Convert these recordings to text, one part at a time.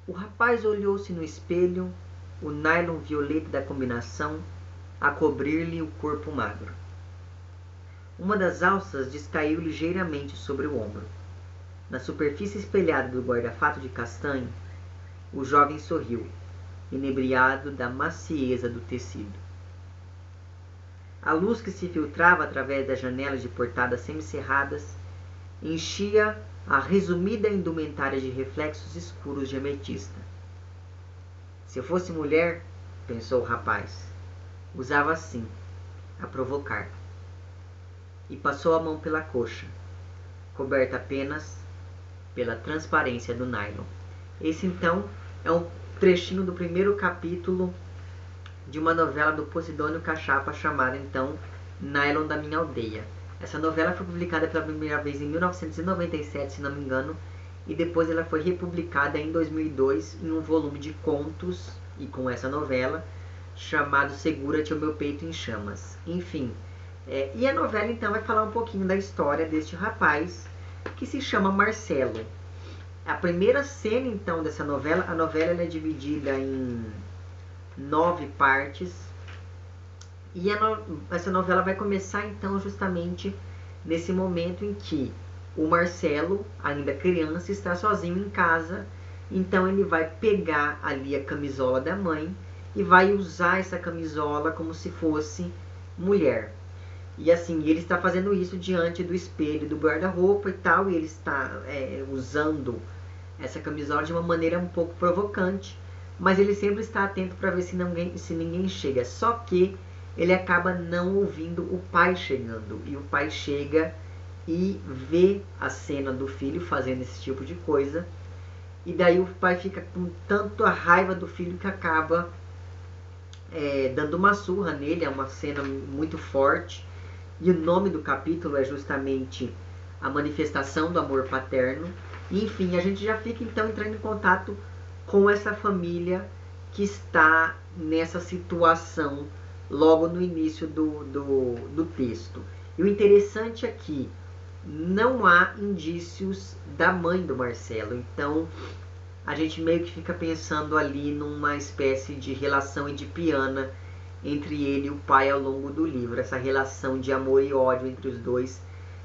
O rapaz olhou-se no espelho, o nylon violeta da combinação a cobrir-lhe o corpo magro. Uma das alças descaiu ligeiramente sobre o ombro. Na superfície espelhada do guarda-fato de castanho, o jovem sorriu, inebriado da macieza do tecido. A luz que se filtrava através das janelas de portadas semicerradas enchia a resumida indumentária de reflexos escuros de ametista. Se eu fosse mulher, pensou o rapaz, usava assim, a provocar. E passou a mão pela coxa, coberta apenas pela transparência do nylon. Esse, então, é um trechinho do primeiro capítulo de uma novela do Posidônio Cachapa chamada, então, Nylon da Minha Aldeia. Essa novela foi publicada pela primeira vez em 1997, se não me engano, e depois ela foi republicada em 2002 em um volume de contos, e com essa novela, chamado Segura-te o Meu Peito em Chamas. Enfim, e a novela então vai falar um pouquinho da história deste rapaz, que se chama Marcelo. A primeira cena então dessa novela, a novela ela é dividida em 9 partes, e essa novela vai começar então justamente nesse momento em que o Marcelo, ainda criança, está sozinho em casa. Então ele vai pegar ali a camisola da mãe e vai usar essa camisola como se fosse mulher. E assim, ele está fazendo isso diante do espelho do guarda-roupa e tal, e ele está usando essa camisola de uma maneira um pouco provocante, mas ele sempre está atento para ver se ninguém chega. Só que ele acaba não ouvindo o pai chegando, e o pai chega e vê a cena do filho fazendo esse tipo de coisa, e daí o pai fica com tanto a raiva do filho que acaba dando uma surra nele. É uma cena muito forte, e o nome do capítulo é justamente a manifestação do amor paterno. E, enfim, a gente já fica então entrando em contato com essa família que está nessa situação logo no início do texto. E o interessante é que não há indícios da mãe do Marcelo. Então a gente meio que fica pensando ali numa espécie de relação edipiana entre ele e o pai ao longo do livro. Essa relação de amor e ódio entre os dois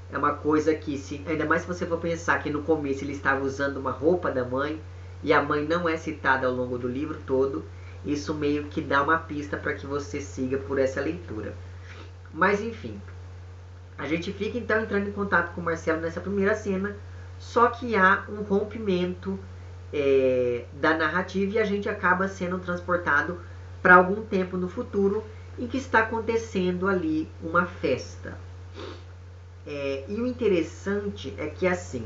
é uma coisa que, ainda mais se você for pensar que no começo ele estava usando uma roupa da mãe e a mãe não é citada ao longo do livro todo, isso meio que dá uma pista para que você siga por essa leitura. Mas enfim, a gente fica então entrando em contato com o Marcelo nessa primeira cena, só que há um rompimento da narrativa e a gente acaba sendo transportado para algum tempo no futuro em que está acontecendo ali uma festa. E o interessante é que assim,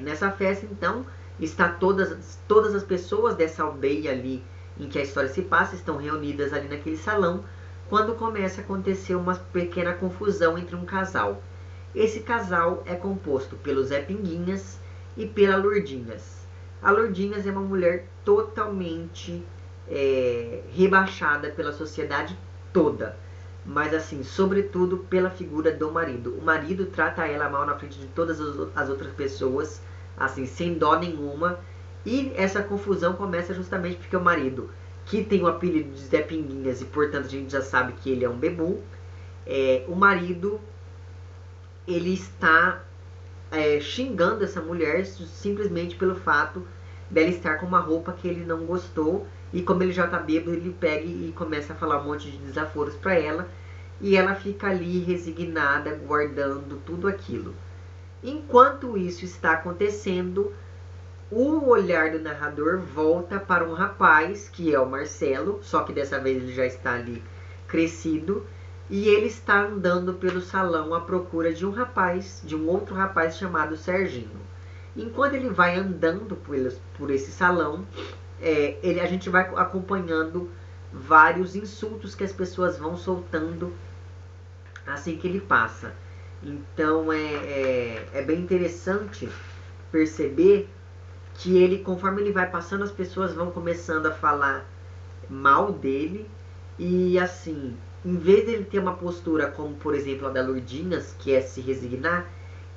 nessa festa então está todas as pessoas dessa aldeia ali em que a história se passa, estão reunidas ali naquele salão, quando começa a acontecer uma pequena confusão entre um casal. Esse casal é composto pelo Zé Pinguinhas e pela Lourdinhas. A Lourdinhas é uma mulher totalmente rebaixada pela sociedade toda, mas assim, sobretudo pela figura do marido. O marido trata ela mal na frente de todas as outras pessoas, assim, sem dó nenhuma, e essa confusão começa justamente porque o marido, que tem o apelido de Zé Pinguinhas e portanto a gente já sabe que ele é um bebum, o marido ele está xingando essa mulher simplesmente pelo fato dela estar com uma roupa que ele não gostou, e como ele já está bêbado, ele pega e começa a falar um monte de desaforos para ela, e ela fica ali resignada, guardando tudo aquilo. Enquanto isso está acontecendo, o olhar do narrador volta para um rapaz, que é o Marcelo, só que dessa vez ele já está ali crescido, e ele está andando pelo salão à procura de um outro rapaz chamado Serginho. Enquanto ele vai andando por esse salão, a gente vai acompanhando vários insultos que as pessoas vão soltando assim que ele passa. Então é bem interessante perceber que ele, conforme ele vai passando, as pessoas vão começando a falar mal dele, e assim, em vez dele ter uma postura como, por exemplo, a da Lourdinhas, que é se resignar,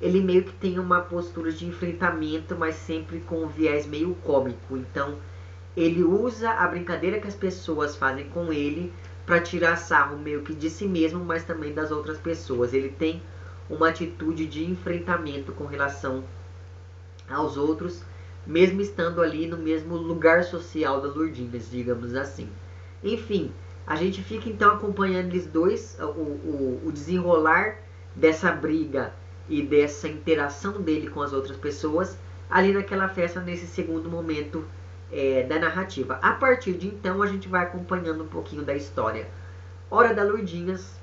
ele meio que tem uma postura de enfrentamento, mas sempre com um viés meio cômico. Então, ele usa a brincadeira que as pessoas fazem com ele para tirar sarro meio que de si mesmo, mas também das outras pessoas. Ele tem uma atitude de enfrentamento com relação aos outros, mesmo estando ali no mesmo lugar social da Lourdinhas, digamos assim. Enfim, a gente fica então acompanhando eles dois, o desenrolar dessa briga e dessa interação dele com as outras pessoas, ali naquela festa, nesse segundo momento da narrativa. A partir de então, a gente vai acompanhando um pouquinho da história. Hora da Lourdinhas,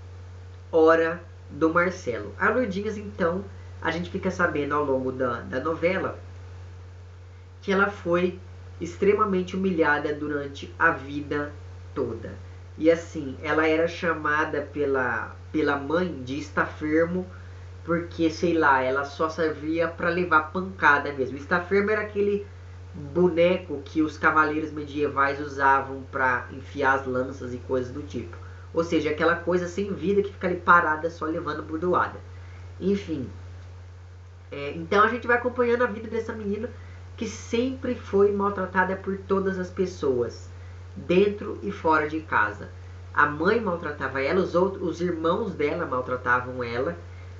hora do Marcelo. A Lourdinhas, então, a gente fica sabendo ao longo da novela que ela foi extremamente humilhada durante a vida toda. E assim, ela era chamada pela mãe de estafermo, porque, sei lá, ela só servia para levar pancada mesmo. Estafermo era aquele boneco que os cavaleiros medievais usavam para enfiar as lanças e coisas do tipo. Ou seja, aquela coisa sem vida que fica ali parada só levando bordoada. Enfim, então a gente vai acompanhando a vida dessa menina que sempre foi maltratada por todas as pessoas, dentro e fora de casa. A mãe maltratava ela, os irmãos dela maltratavam ela.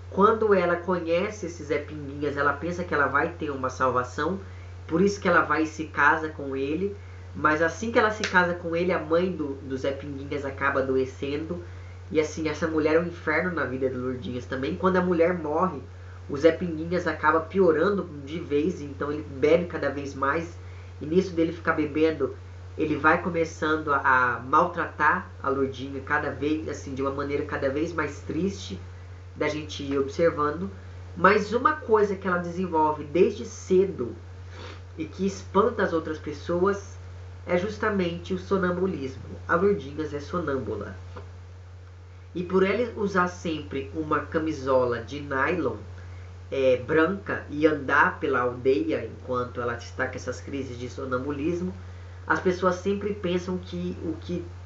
Quando ela conhece esse Zé Pinguinhas, ela pensa que ela vai ter uma salvação, por isso que ela vai e se casa com ele. Mas assim que ela se casa com ele, a mãe do Zé Pinguinhas acaba adoecendo. E assim, essa mulher é um inferno na vida de Lourdinhas também. Quando a mulher morre, o Zé Pinguinhas acaba piorando de vez, então ele bebe cada vez mais. E nisso dele ficar bebendo, ele vai começando a maltratar a Lourdinha cada vez, assim, de uma maneira cada vez mais triste da gente ir observando. Mas uma coisa que ela desenvolve desde cedo e que espanta as outras pessoas é justamente o sonambulismo. A Lourdinhas é sonâmbula. E por ela usar sempre uma camisola de nylon branca e andar pela aldeia enquanto ela está com essas crises de sonambulismo, as pessoas sempre pensam que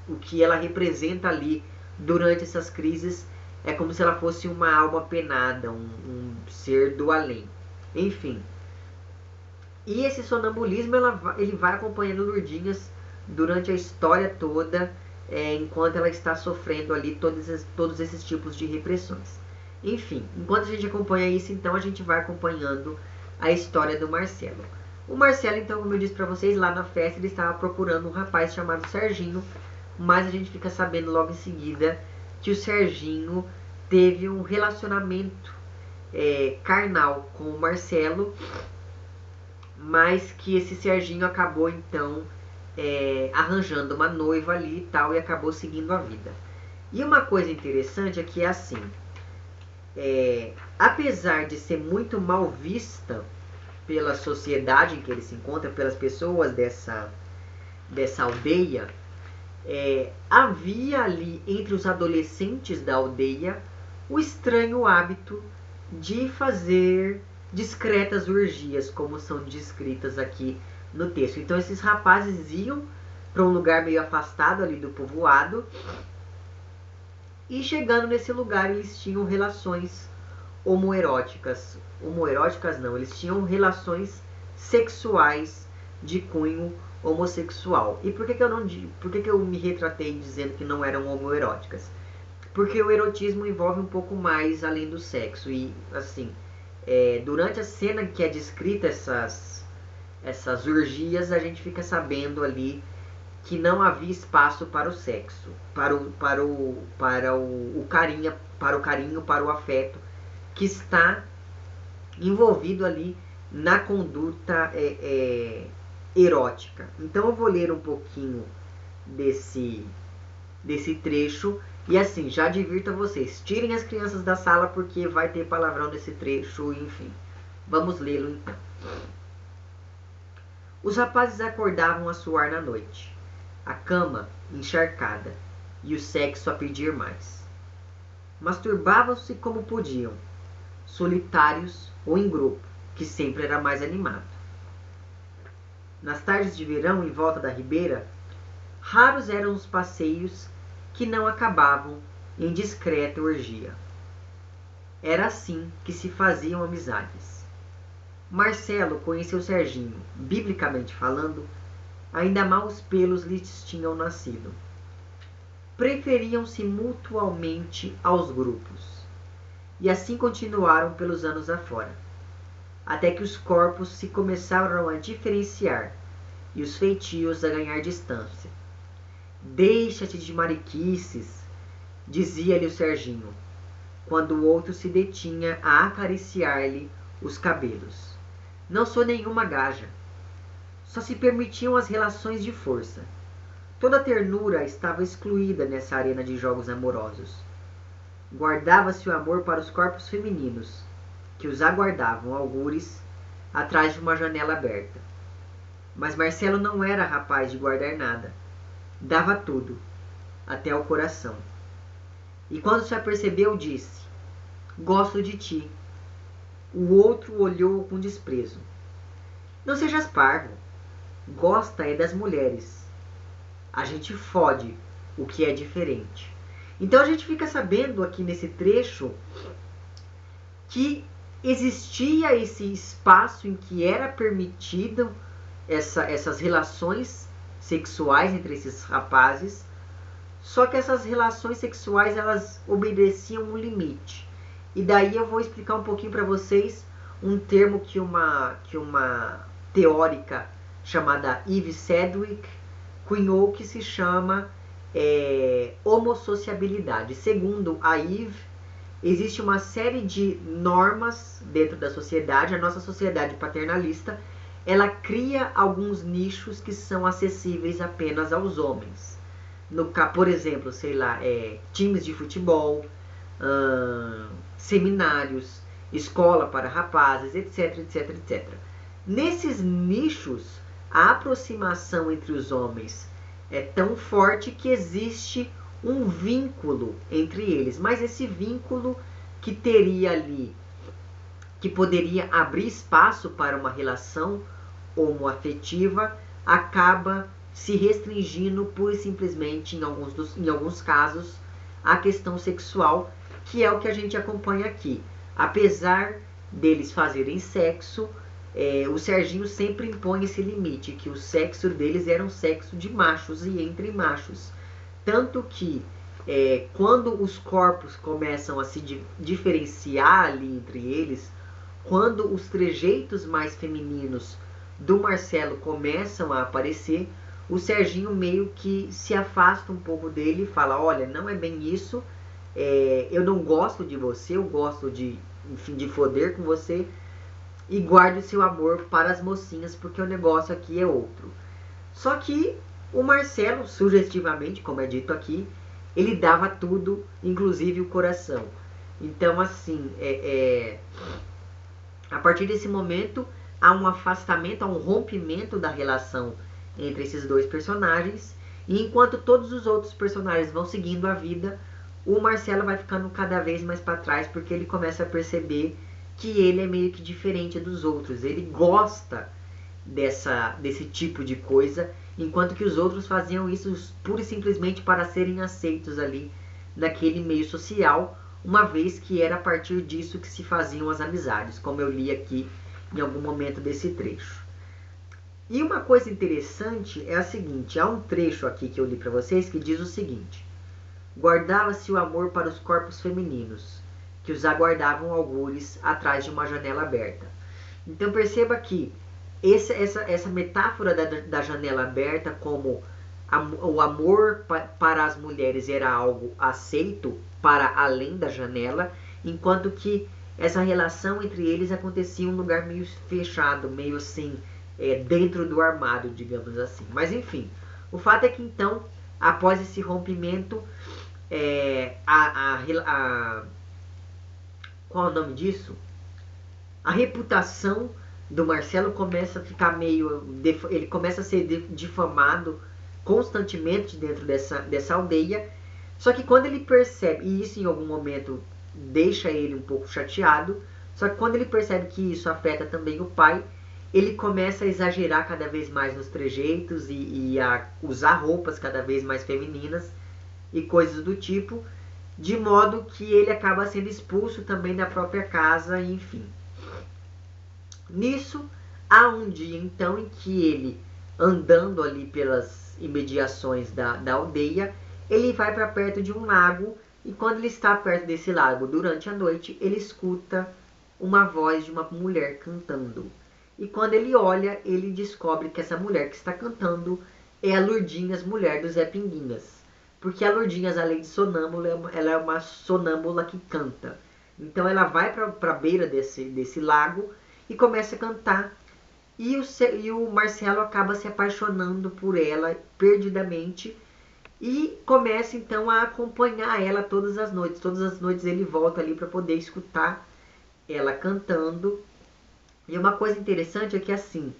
o que ela representa ali durante essas crises é como se ela fosse uma alma penada, um ser do além. Enfim. E esse sonambulismo ele vai acompanhando Lourdinhas durante a história toda, enquanto ela está sofrendo ali todos esses tipos de repressões. Enfim, enquanto a gente acompanha isso, então a gente vai acompanhando a história do Marcelo. O Marcelo, então, como eu disse para vocês, lá na festa ele estava procurando um rapaz chamado Serginho, mas a gente fica sabendo logo em seguida que o Serginho teve um relacionamento carnal com o Marcelo, mas que esse Serginho acabou então arranjando uma noiva ali e tal, e acabou seguindo a vida. E uma coisa interessante é que assim, apesar de ser muito mal vista pela sociedade em que ele se encontra, pelas pessoas dessa aldeia, havia ali entre os adolescentes da aldeia o estranho hábito de fazer discretas orgias, como são descritas aqui no texto. Então esses rapazes iam para um lugar meio afastado ali do povoado, e chegando nesse lugar eles tinham relações homoeróticas. Homoeróticas não, eles tinham relações sexuais de cunho homossexual. E por que eu me retratei dizendo que não eram homoeróticas? Porque o erotismo envolve um pouco mais além do sexo. E assim, durante a cena que é descrita essas orgias, a gente fica sabendo ali que não havia espaço para o sexo, para o carinho, para o afeto que está envolvido ali na conduta erótica. Então eu vou ler um pouquinho desse trecho e assim, já divirta vocês. Tirem as crianças da sala porque vai ter palavrão nesse trecho, enfim. Vamos lê-lo então. Os rapazes acordavam a suar na noite, a cama encharcada e o sexo a pedir mais. Masturbavam-se como podiam, solitários ou em grupo, que sempre era mais animado. Nas tardes de verão, em volta da ribeira, raros eram os passeios que não acabavam em discreta orgia. Era assim que se faziam amizades. Marcelo conheceu Serginho, biblicamente falando, ainda mal os pelos lhes tinham nascido. Preferiam-se mutualmente aos grupos, e assim continuaram pelos anos afora, até que os corpos se começaram a diferenciar e os feitios a ganhar distância. Deixa-te de mariquices, dizia-lhe o Serginho, quando o outro se detinha a acariciar-lhe os cabelos. Não sou nenhuma gaja. Só se permitiam as relações de força. Toda a ternura estava excluída nessa arena de jogos amorosos. Guardava-se o amor para os corpos femininos, que os aguardavam, algures, atrás de uma janela aberta. Mas Marcelo não era rapaz de guardar nada. Dava tudo, até o coração. E quando se apercebeu, disse: gosto de ti. O outro olhou-o com desprezo. Não sejas parvo. Gosta é das mulheres. A gente fode o que é diferente. Então a gente fica sabendo aqui nesse trecho que existia esse espaço em que era permitido essas relações sexuais entre esses rapazes, só que essas relações sexuais elas obedeciam um limite. E daí eu vou explicar um pouquinho para vocês um termo que uma teórica chamada Eve Sedgwick cunhou, que se chama homossociabilidade. Segundo a Eve, existe uma série de normas dentro da sociedade. A nossa sociedade paternalista, ela cria alguns nichos que são acessíveis apenas aos homens. Por exemplo, sei lá, times de futebol, seminários, escola para rapazes, etc, etc, etc. Nesses nichos, a aproximação entre os homens é tão forte que existe um vínculo entre eles, mas esse vínculo que teria ali, que poderia abrir espaço para uma relação homoafetiva, acaba se restringindo pura e simplesmente, em alguns casos, à questão sexual, que é o que a gente acompanha aqui. Apesar deles fazerem sexo, o Serginho sempre impõe esse limite, que o sexo deles era um sexo de machos e entre machos. Tanto que, quando os corpos começam a se diferenciar ali entre eles, quando os trejeitos mais femininos do Marcelo começam a aparecer, o Serginho meio que se afasta um pouco dele e fala: olha, não é bem isso, eu não gosto de você, eu gosto de foder com você, e guarde o seu amor para as mocinhas, porque o negócio aqui é outro. Só que o Marcelo, sugestivamente, como é dito aqui, ele dava tudo, inclusive o coração. Então, assim, a partir desse momento, há um afastamento, há um rompimento da relação entre esses dois personagens, e enquanto todos os outros personagens vão seguindo a vida, o Marcelo vai ficando cada vez mais para trás, porque ele começa a perceber que ele é meio que diferente dos outros. Ele gosta desse tipo de coisa, enquanto que os outros faziam isso pura e simplesmente para serem aceitos ali naquele meio social, uma vez que era a partir disso que se faziam as amizades, como eu li aqui em algum momento desse trecho. E uma coisa interessante é a seguinte: há um trecho aqui que eu li para vocês que diz o seguinte: guardava-se o amor para os corpos femininos, que os aguardavam algures atrás de uma janela aberta. Então perceba que essa metáfora da janela aberta, como o amor para as mulheres era algo aceito para além da janela, enquanto que essa relação entre eles acontecia em um lugar meio fechado, meio assim, dentro do armário, digamos assim. Mas enfim, o fato é que então, após esse rompimento, qual é o nome disso? A reputação do Marcelo começa a ficar ele começa a ser difamado constantemente dentro dessa aldeia. Só que quando ele percebe, e isso em algum momento deixa ele um pouco chateado, só que quando ele percebe que isso afeta também o pai, ele começa a exagerar cada vez mais nos trejeitos e a usar roupas cada vez mais femininas e coisas do tipo. de modo que ele acaba sendo expulso também da própria casa, enfim. Nisso, há um dia então em que ele, andando ali pelas imediações da aldeia, ele vai para perto de um lago, e quando ele está perto desse lago durante a noite, ele escuta uma voz de uma mulher cantando. E quando ele olha, ele descobre que essa mulher que está cantando é a Lourdinhas, mulher do Zé Pinguinhas. Porque a Lourdinhas, além de sonâmbula, ela é uma sonâmbula que canta. Então ela vai para a beira desse lago e começa a cantar. E o Marcelo acaba se apaixonando por ela perdidamente e começa então a acompanhar ela todas as noites. Todas as noites ele volta ali para poder escutar ela cantando. E uma coisa interessante é que assim,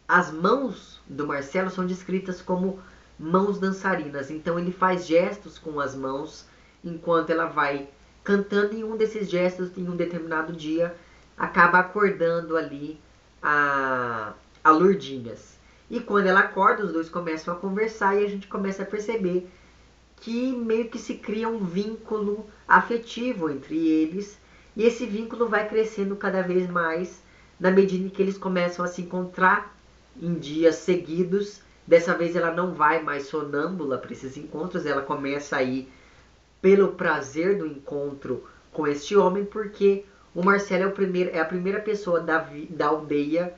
as mãos do Marcelo são descritas como mãos dançarinas. Então ele faz gestos com as mãos enquanto ela vai cantando, e um desses gestos, em um determinado dia, acaba acordando ali a Lourdinhas. E quando ela acorda, os dois começam a conversar e a gente começa a perceber que meio que se cria um vínculo afetivo entre eles. E esse vínculo vai crescendo cada vez mais na medida em que eles começam a se encontrar em dias seguidos. Dessa vez ela não vai mais sonâmbula para esses encontros, ela começa a ir pelo prazer do encontro com este homem, porque o Marcelo é a primeira pessoa da aldeia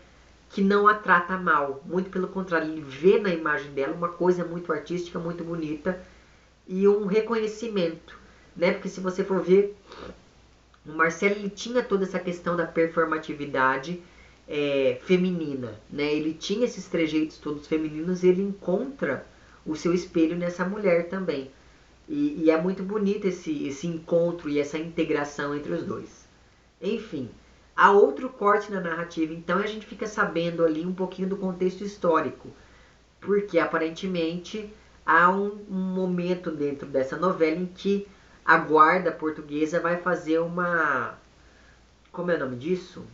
que não a trata mal. Muito pelo contrário, ele vê na imagem dela uma coisa muito artística, muito bonita e um reconhecimento, né? Porque se você for ver, o Marcelo ele tinha toda essa questão da performatividade feminina, né? Ele tinha esses trejeitos todos femininos e ele encontra o seu espelho nessa mulher também. E é muito bonito esse encontro e essa integração entre os dois. Enfim, há outro corte na narrativa, então a gente fica sabendo ali um pouquinho do contexto histórico. Porque aparentemente há um momento dentro dessa novela em que a guarda portuguesa vai fazer uma... Como é o nome disso?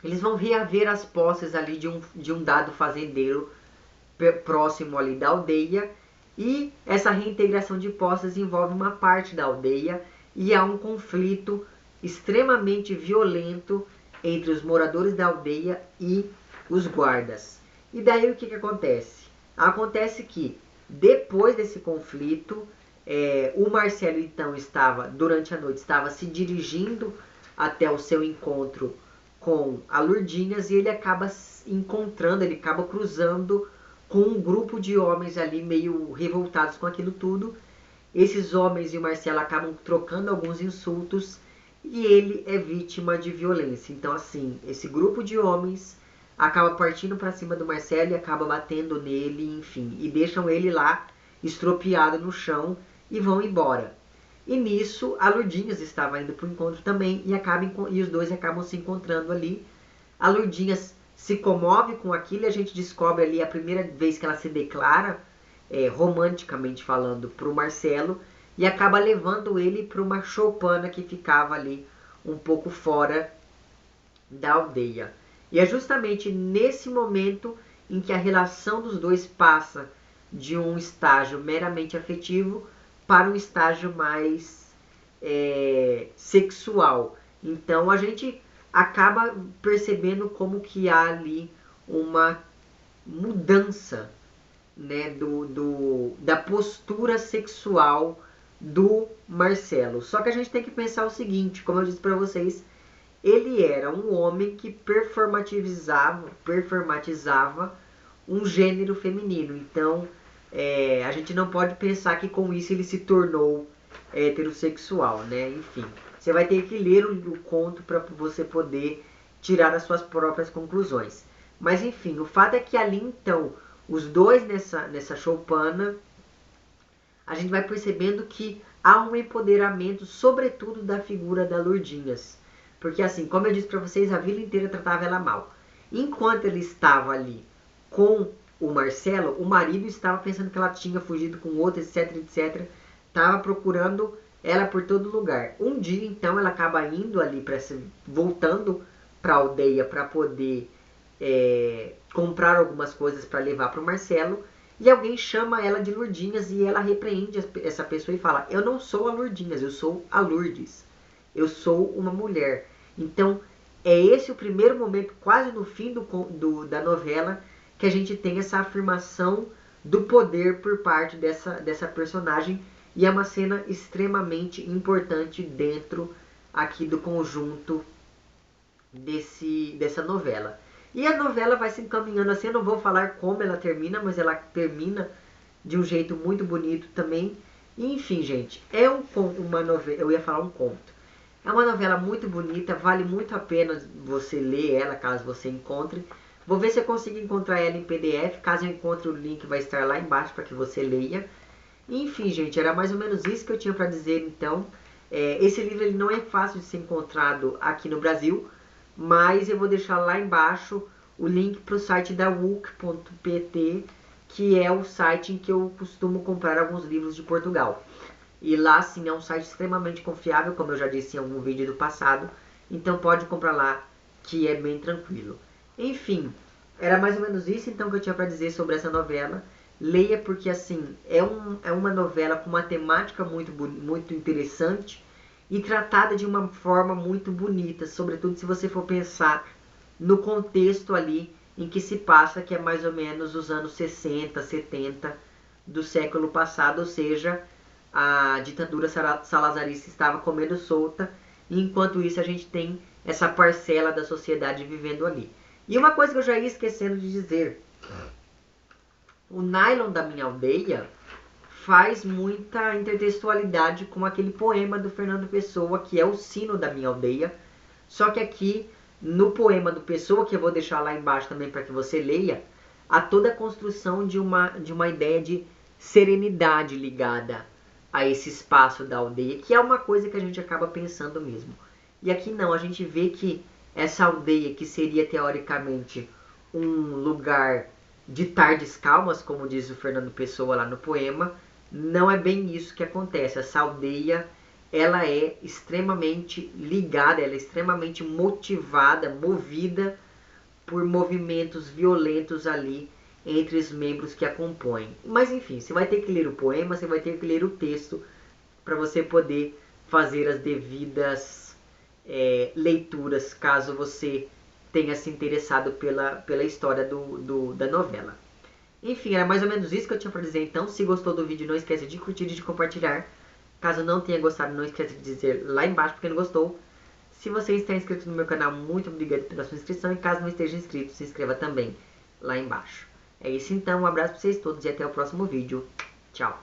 Eles vão reaver as posses ali de um dado fazendeiro próximo ali da aldeia. E essa reintegração de posses envolve uma parte da aldeia e há um conflito extremamente violento entre os moradores da aldeia e os guardas. E daí o que acontece? Acontece que depois desse conflito, o Marcelo então durante a noite, estava se dirigindo até o seu encontro com a Lourdinhas e ele acaba cruzando com um grupo de homens ali meio revoltados com aquilo tudo. Esses homens e o Marcelo acabam trocando alguns insultos e ele é vítima de violência. Então assim, esse grupo de homens acaba partindo para cima do Marcelo e acaba batendo nele, enfim, e deixam ele lá estropiado no chão e vão embora. E nisso a Lourdinhas estava indo para o encontro também e os dois acabam se encontrando ali. A Lourdinhas se comove com aquilo e a gente descobre ali a primeira vez que ela se declara, romanticamente falando, para o Marcelo, e acaba levando ele para uma choupana que ficava ali um pouco fora da aldeia. E é justamente nesse momento em que a relação dos dois passa de um estágio meramente afetivo para um estágio mais sexual. Então a gente acaba percebendo como que há ali uma mudança, né, da postura sexual do Marcelo. Só que a gente tem que pensar o seguinte, como eu disse para vocês, ele era um homem que performatizava um gênero feminino. Então a gente não pode pensar que com isso ele se tornou heterossexual, né? Enfim, você vai ter que ler o conto para você poder tirar as suas próprias conclusões. Mas enfim, o fato é que ali então, os dois nessa choupana, a gente vai percebendo que há um empoderamento, sobretudo da figura da Lourdinhas. Porque assim, como eu disse para vocês, a vila inteira tratava ela mal. Enquanto ele estava ali com o Marcelo, o marido estava pensando que ela tinha fugido com outro, etc, etc. Estava procurando ela por todo lugar. Um dia, então, ela acaba indo ali, voltando para a aldeia para poder comprar algumas coisas para levar para o Marcelo. e alguém chama ela de Lourdinhas e ela repreende essa pessoa e fala: eu não sou a Lourdinhas, eu sou a Lourdes. Eu sou uma mulher. Então, é esse o primeiro momento, quase no fim da novela, que a gente tem essa afirmação do poder por parte dessa personagem. E é uma cena extremamente importante dentro aqui do conjunto dessa novela. E a novela vai se encaminhando assim, eu não vou falar como ela termina, mas ela termina de um jeito muito bonito também. E, enfim, gente, é uma novela, eu ia falar um conto. É uma novela muito bonita, vale muito a pena você ler ela, caso você encontre. Vou ver se eu consigo encontrar ela em PDF, caso eu encontre o link vai estar lá embaixo para que você leia. Enfim, gente, era mais ou menos isso que eu tinha para dizer então. Esse livro ele não é fácil de ser encontrado aqui no Brasil, mas eu vou deixar lá embaixo o link para o site da wook.pt, que é o site em que eu costumo comprar alguns livros de Portugal. E lá sim é um site extremamente confiável, como eu já disse em algum vídeo do passado, então pode comprar lá, que é bem tranquilo. Enfim, era mais ou menos isso então que eu tinha para dizer sobre essa novela. Leia porque assim, é uma novela com uma temática muito interessante e tratada de uma forma muito bonita, sobretudo se você for pensar no contexto ali em que se passa, que é mais ou menos os anos 60, 70 do século passado, ou seja, a ditadura salazarista estava comendo solta, e enquanto isso a gente tem essa parcela da sociedade vivendo ali. E uma coisa que eu já ia esquecendo de dizer, o Nylon da Minha Aldeia faz muita intertextualidade com aquele poema do Fernando Pessoa, que é o Sino da Minha Aldeia. Só que aqui, no poema do Pessoa, que eu vou deixar lá embaixo também para que você leia, há toda a construção de uma ideia de serenidade ligada a esse espaço da aldeia, que é uma coisa que a gente acaba pensando mesmo. E aqui não, a gente vê que essa aldeia, que seria teoricamente um lugar de tardes calmas, como diz o Fernando Pessoa lá no poema, não é bem isso que acontece. Essa aldeia, ela é extremamente ligada, ela é extremamente motivada, movida por movimentos violentos ali entre os membros que a compõem. Mas enfim, você vai ter que ler o poema, você vai ter que ler o texto para você poder fazer as devidas leituras, caso você tenha se interessado pela história da novela. Enfim, era mais ou menos isso que eu tinha para dizer então. Se gostou do vídeo, não esquece de curtir e de compartilhar. Caso não tenha gostado, não esquece de dizer lá embaixo porque não gostou. Se você está inscrito no meu canal, muito obrigado pela sua inscrição. E caso não esteja inscrito, se inscreva também lá embaixo. É isso então, um abraço para vocês todos e até o próximo vídeo. Tchau!